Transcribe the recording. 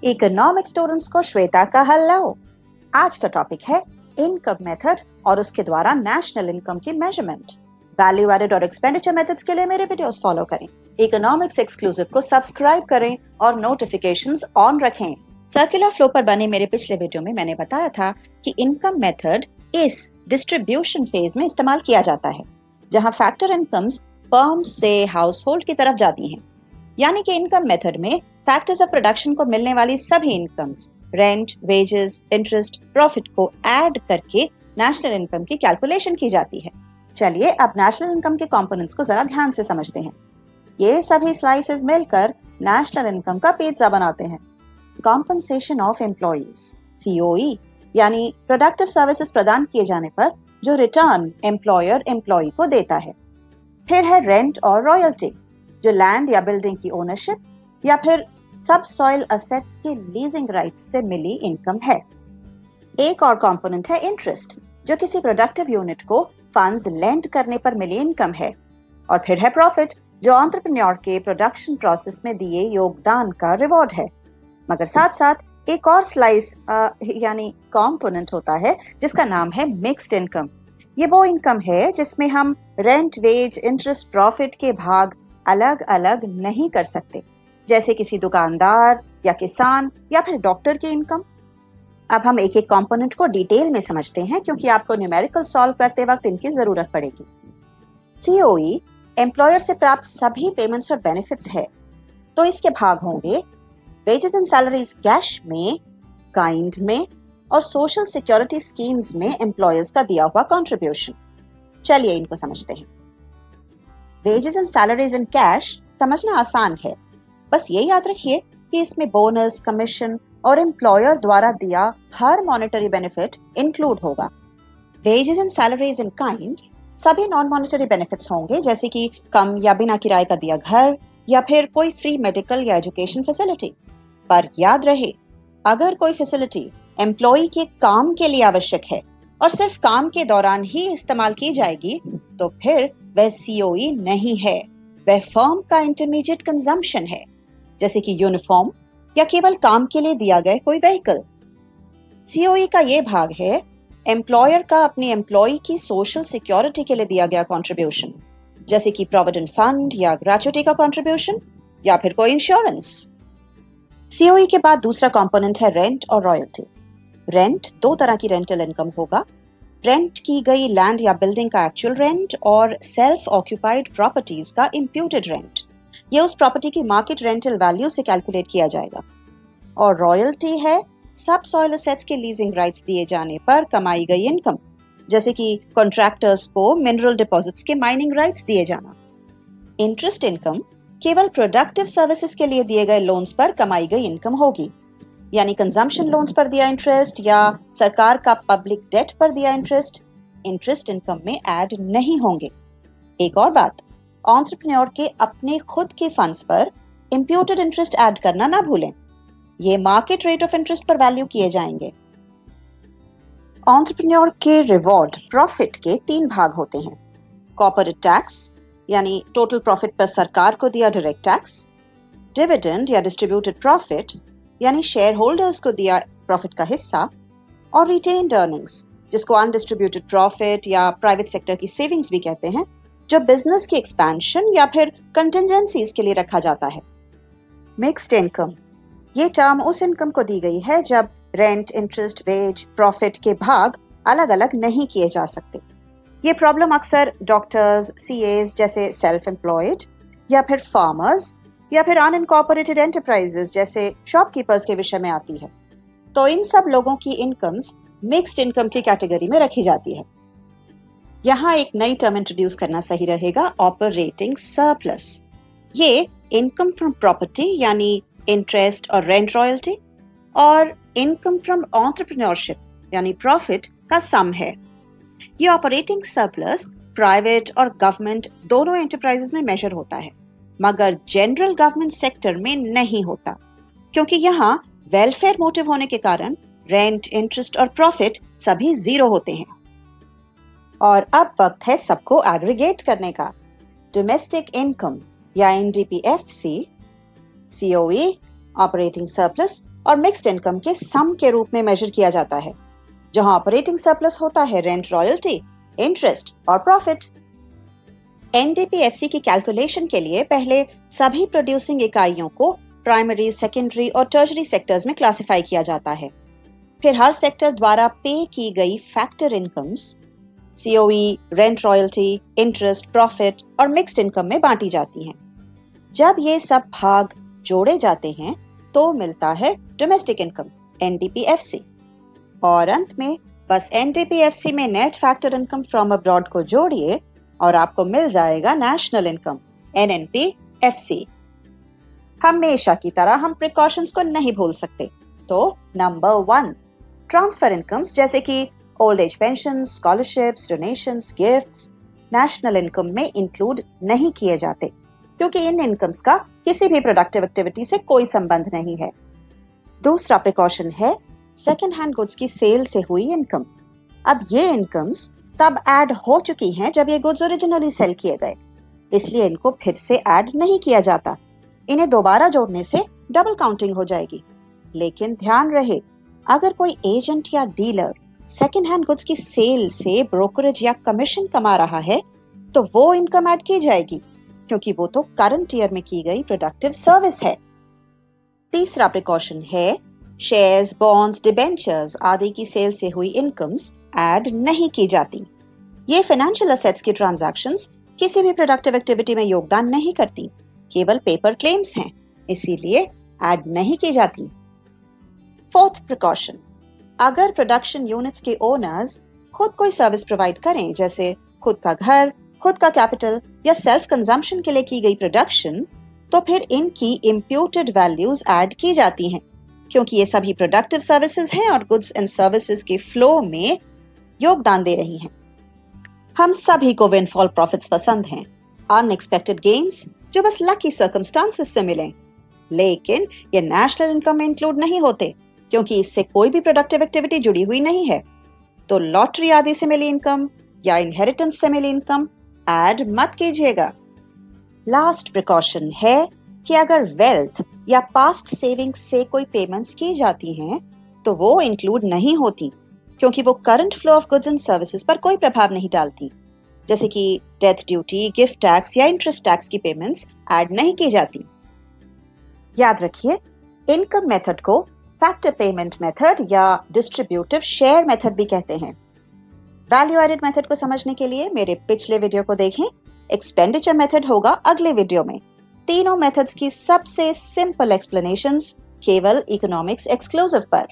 Economic students को श्वेता का hello. आज का टॉपिक है इनकम मेथड और उसके द्वारा नेशनल इनकम की मेजरमेंट। वैल्यू एडेड और एक्सपेंडिचर मेथड्स के लिए मेरे वीडियोस फॉलो करें, इकोनॉमिक्स एक्सक्लूसिव को सब्सक्राइब करें और नोटिफिकेशंस ऑन रखें। सर्कुलर फ्लो पर बने मेरे पिछले वीडियो में मैंने बताया था कि इनकम मेथड इस डिस्ट्रीब्यूशन फेज में इस्तेमाल किया जाता है जहां फैक्टर इनकम्स फर्म से हाउस होल्ड की तरफ जाती हैं। यानी कि इनकम मेथड में फैक्टर्स ऑफ प्रोडक्शन को मिलने वाली सभी incomes, rent, wages, interest, profit को ऐड करके नेशनल इनकम की कैलकुलेशन की जाती है। चलिए अब नेशनल इनकम के कंपोनेंट्स को जरा ध्यान से समझते हैं। ये सभी स्लाइसेस मिलकर नेशनल इनकम का पिज्जा बनाते हैं। कॉम्पनसेशन ऑफ एम्प्लॉइज, सीओई, यानी प्रोडक्टिव सर्विसेज प्रदान किए जाने पर जो रिटर्न एम्प्लॉयर एम्प्लॉई को देता है। फिर है रेंट और रॉयल्टी, जो लैंड या बिल्डिंग की ओनरशिप या फिर सब सॉइल असेट्स के लीजिंग राइट्स से मिली इनकम है। एक और कंपोनेंट है इंटरेस्ट, जो किसी प्रोडक्टिव यूनिट को फंड्स लेंड करने पर मिली इनकम है। और फिर है प्रॉफिट, जो एंटरप्रेन्योर के प्रोडक्शन प्रोसेस में दिए योगदान का रिवॉर्ड है। मगर साथ साथ एक और स्लाइस यानी कंपोनेंट होता है जिसका नाम है मिक्स्ड इनकम। ये वो इनकम है जिसमें हम रेंट, वेज, इंटरेस्ट, प्रॉफिट के भाग अलग अलग नहीं कर सकते, जैसे किसी दुकानदार या किसान या फिर डॉक्टर की इनकम। अब हम एक एक कंपोनेंट को डिटेल में समझते हैं क्योंकि आपको न्यूमेरिकल सॉल्व करते वक्त इनकी जरूरत पड़ेगी। सीओई एम्प्लॉयर से प्राप्त सभी पेमेंट्स और बेनिफिट्स है, तो इसके भाग होंगे वेजेस एंड सैलरीज कैश में, काइंड में और सोशल सिक्योरिटी स्कीम्स में एम्प्लॉयर्स का दिया हुआ कंट्रीब्यूशन। चलिए इनको समझते हैं। Wages and salaries in cash समझना आसान है, बस ये याद रखिए कि इसमें बोनस, कमीशन और एम्प्लॉयर द्वारा दिया हर मॉनेटरी बेनिफिट इंक्लूड होगा। Wages and salaries in kind सभी नॉन मॉनेटरी बेनिफिट्स होंगे, जैसे कि कम या बिना किराए का दिया घर या फिर कोई फ्री मेडिकल या एजुकेशन फैसिलिटी। पर याद रहे, अगर कोई फैसिलिटी एम्प्लॉय के काम के लिए आवश्यक है और सिर्फ काम के दौरान ही इस्तेमाल की जाएगी, तो फिर वह सीओई नहीं है, वह फर्म का इंटरमीडिएट कंजम्पशन है, जैसे कि यूनिफॉर्म या केवल काम के लिए दिया गया कोई व्हीकल। सीओई का ये भाग है एम्प्लॉयर का अपनी एम्प्लॉय की सोशल सिक्योरिटी के लिए दिया गया कंट्रीब्यूशन, जैसे कि प्रोविडेंट फंड या ग्रेचुइटी का कंट्रीब्यूशन या फिर कोई इंश्योरेंस। सीओई के बाद दूसरा कंपोनेंट है रेंट और रॉयल्टी। रेंट दो तरह की रेंटल इनकम होगा, रेंट की गई लैंड या बिल्डिंग का एक्चुअल रेंट और सेल्फ ऑक्यूपाइड प्रॉपर्टीज का इंप्यूटेड रेंट। ये उस प्रॉपर्टी की मार्केट रेंटल वैल्यू से कैलकुलेट किया जाएगा। और रॉयल्टी है सब सॉइल असेट्स के लीजिंग राइट्स दिए जाने पर कमाई गई इनकम, जैसे कि कॉन्ट्रैक्टर्स को मिनरल डिपॉजिट्स के माइनिंग राइट्स दिए जाना। इंटरेस्ट इनकम केवल प्रोडक्टिव सर्विसेज के लिए दिए गए लोन्स पर कमाई गई इनकम होगी, यानी कंजम्पशन लोन्स पर दिया इंटरेस्ट या सरकार का पब्लिक डेट पर दिया इंटरेस्ट इंटरेस्ट इनकम में ऐड नहीं होंगे। एक और बात, एंटरप्रेन्योर के अपने खुद के फंड्स पर इंप्यूटेड इंटरेस्ट ऐड करना ना भूलें, ये मार्केट रेट ऑफ इंटरेस्ट पर वैल्यू किए जाएंगे। एंटरप्रेन्योर के रिवॉर्ड प्रॉफिट के तीन भाग होते हैं, कॉर्पोरेट टैक्स यानी टोटल प्रॉफिट पर सरकार को दिया डायरेक्ट टैक्स, डिविडेंड या डिस्ट्रीब्यूटेड प्रॉफिट यानी शेयर होल्डर्स को दिया प्रॉफिट का हिस्सा, और रिटेन्ड अर्निंग्स जिसको अनडिस्ट्रीब्यूटेड प्रॉफिट या प्राइवेट सेक्टर की सेविंग्स भी कहते हैं, जो बिजनेस की एक्सपेंशन या फिर कंटिजेंसीज के लिए रखा जाता है। मिक्स्ड इनकम ये टर्म उस इनकम को दी गई है जब रेंट, इंटरेस्ट, वेज, प्रॉफिट के भाग अलग अलग नहीं किए जा सकते। ये प्रॉब्लम अक्सर डॉक्टर्स, सीएस जैसे सेल्फ एम्प्लॉयड या फिर फार्मर्स या फिर अनइनकॉर्पोरेटेड एंटरप्राइजेस जैसे शॉपकीपर्स के विषय में आती है। तो इन सब लोगों की इनकम्स मिक्स्ड इनकम की कैटेगरी में रखी जाती है। यहाँ एक नई टर्म इंट्रोड्यूस करना सही रहेगा, ऑपरेटिंग सरप्लस। ये इनकम फ्रॉम प्रॉपर्टी यानी इंटरेस्ट और रेंट रॉयल्टी और इनकम फ्रॉम एंटरप्रेन्योरशिप यानी प्रॉफिट का सम है। ये ऑपरेटिंग सरप्लस प्राइवेट और गवर्नमेंट दोनों एंटरप्राइजेस में मेजर होता है, मगर जनरल गवर्नमेंट सेक्टर में नहीं होता, क्योंकि यहाँ वेलफेयर मोटिव होने के कारण रेंट, इंटरेस्ट और प्रॉफिट सभी जीरो होते हैं। और अब वक्त है सबको एग्रीगेट करने का। डोमेस्टिक इनकम या एनडीपीएफसी, सीओई ऑपरेटिंग सरप्लस और मिक्स्ड इनकम के सम के रूप में मेजर किया जाता है, जहां ऑपरेटिंग सरप्लस होता है रेंट रॉयल्टी, इंटरेस्ट और प्रॉफिट। एनडीपीएफसी की कैलकुलेशन के लिए पहले सभी प्रोड्यूसिंग इकाइयों को प्राइमरी, सेकेंडरी और टर्शरी सेक्टर्स में क्लासिफाई किया जाता है। फिर हर सेक्टर द्वारा पे की गई factor incomes COE, rent royalty, interest, profit और मिक्स्ड इनकम में बांटी जाती हैं। जब ये सब भाग जोड़े जाते हैं तो मिलता है डोमेस्टिक इनकम एनडीपीएफसी। और अंत में बस एनडीपीएफसी में net factor income from abroad को जोड़िए और आपको मिल जाएगा नेशनल इनकम एनएनपीएफसी। हमेशा की तरह हम प्रिकॉशंस को नहीं भूल सकते। तो नंबर 1, ट्रांसफर इनकम्स जैसे कि old age pension, scholarships, donations, gifts national income में इंक्लूड नहीं किए जाते, क्योंकि इन इनकम्स का किसी भी प्रोडक्टिव एक्टिविटी से कोई संबंध नहीं है। दूसरा प्रिकॉशन है सेकेंड हैंड गुड्स की सेल से हुई इनकम। अब ये इनकम्स तब ऐड हो चुकी हैं जब ये गुड्स ओरिजिनली सेल किए गए, इसलिए इनको फिर से ऐड नहीं किया जाता। इन्हें दोबारा जोड़ने से डबल काउंटिंग हो जाएगी। लेकिन ध्यान रहे, अगर कोई एजेंट या डीलर सेकेंड हैंड गुड्स की सेल से ब्रोकरेज या कमीशन कमा रहा है तो वो इनकम ऐड की जाएगी, क्योंकि वो तो करंट ईयर में की गई प्रोडक्टिव सर्विस है। तीसरा प्रिकॉशन है शेयर्स, बॉन्ड्स, डिबेंचर्स आदि की सेल से हुई इनकम्स ऐड नहीं की जाती। ये फाइनेंशियल असेट्स की ट्रांजैक्शंस किसी भी प्रोडक्टिव एक्टिविटी में योगदान नहीं करती, केवल पेपर क्लेम्स हैं, इसीलिए ऐड नहीं की जाती। फोर्थ प्रिकॉशन, अगर प्रोडक्शन यूनिट्स के ओनर्स खुद कोई सर्विस प्रोवाइड करें, जैसे खुद का घर, खुद का कैपिटल या सेल्फ कंजम्पशन के लिए की गई प्रोडक्शन, तो फिर इनकी इम्प्यूटेड वैल्यूज ऐड की जाती हैं, क्योंकि ये सभी प्रोडक्टिव सर्विसेज हैं और गुड्स एंड सर्विसेज के फ्लो में योगदान दे रही हैं। हम सभी को विंडफॉल प्रॉफिट्स पसंद हैं, अनएक्सपेक्टेड गेन्स जो बस लकी सर्कमस्टांसेस से मिलें, लेकिन ये नेशनल इनकम में इंक्लूड नहीं होते, क्योंकि इससे कोई भी प्रोडक्टिव एक्टिविटी जुड़ी हुई नहीं है। तो लॉटरी आदि से मिली इनकम या इनहेरिटेंस से मिली इनकम ऐड मत कीजिएगा। लास्ट प्रिकॉशन है कि अगर वेल्थ या पास्ट सेविंग्स से कोई पेमेंट्स की जाती हैं तो वो इंक्लूड नहीं होती, क्योंकि वो current flow of goods and services पर कोई प्रभाव नहीं डालती, जैसे कि डेथ ड्यूटी, गिफ्ट टैक्स या इंटरेस्ट टैक्स की पेमेंट्स ऐड नहीं की जाती। याद रखिए, इनकम मेथड को फैक्टर पेमेंट मेथड या डिस्ट्रीब्यूटिव शेयर मेथड भी कहते हैं। वैल्यू एडेड मेथड को समझने के लिए मेरे पिछले वीडियो को देखें। एक्सपेंडिचर मेथड होगा अगले वीडियो में। तीनों मेथड्स की सबसे सिंपल एक्सप्लेनेशंस केवल इकोनॉमिक्स एक्सक्लूसिव पर।